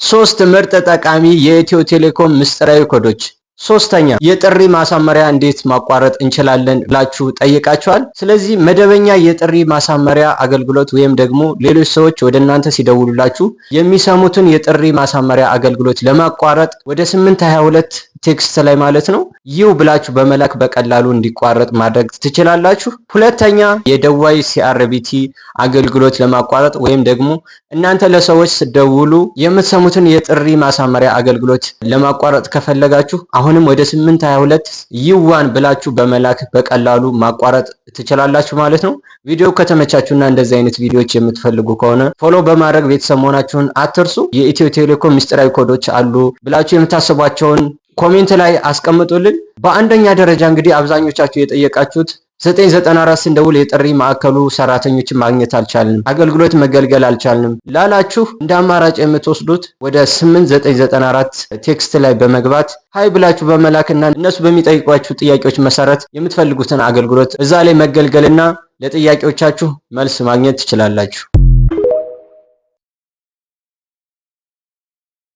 ሶስት ምርጥ ጠቃሚ የኢትዮ ቴሌኮም ምስጢራዊ ኮዶች። ሶስተኛ የጥሪ ማሳመሪያ እንዴት ማቋረጥ እንችላለን ብላችሁ ጠይቃችኋል። ስለዚህ መደበኛ የጥሪ ማሳመሪያ አገልግሎት ወይም ደግሞ ሌሎች ሰዎች ወደ እናንተ ሲደውሉላችሁ የሚሰሙትን የጥሪ ማሳመሪያ አገልግሎት ለማቋረጥ ወደ 822 ቴክስት ላይ ማለት ነው ይው ብላችሁ በመላክ በቀላሉ እንዲቋረጥ ማድረግ ትችላላችሁ። ሁለተኛ የደዋይ ሲአርቢቲ አገልግሎት ለማቋረጥ ወይም ደግሞ እናንተ ለሰዎች ስትደውሉ የምትሰሙትን የጥሪ ማሳመሪያ አገልግሎት ለማቋረጥ ከፈለጋችሁ አሁንም ወደ 822 ይዋን ብላችሁ በመላክ በቀላሉ ማቋረጥ ትችላላችሁ ማለት ነው። ቪዲዮ ከተመቻችሁና እንደዚህ አይነት ቪዲዮዎች የምትፈልጉ ከሆነ ፎሎ በማድረግ ቤተሰብ መሆናችሁን አትርሱ። የኢትዮ ቴሌኮም ምስጢራዊ ኮዶች አሉ ብላችሁ የምታስቧቸውን ኮሜንት ላይ አስቀምጡልን። በአንደኛ ደረጃ እንግዲህ አብዛኞቻችሁ የጠየቃችሁት 994 ስንደውል የጥሪ ማዕከሉ ሰራተኞችን ማግኘት አልቻልንም፣ አገልግሎት መገልገል አልቻልንም ላላችሁ እንደ አማራጭ የምትወስዱት ወደ 8994 ቴክስት ላይ በመግባት ሃይ ብላችሁ በመላክና እነሱ በሚጠይቋችሁ ጥያቄዎች መሰረት የምትፈልጉትን አገልግሎት እዛ ላይ መገልገልና ለጥያቄዎቻችሁ መልስ ማግኘት ትችላላችሁ።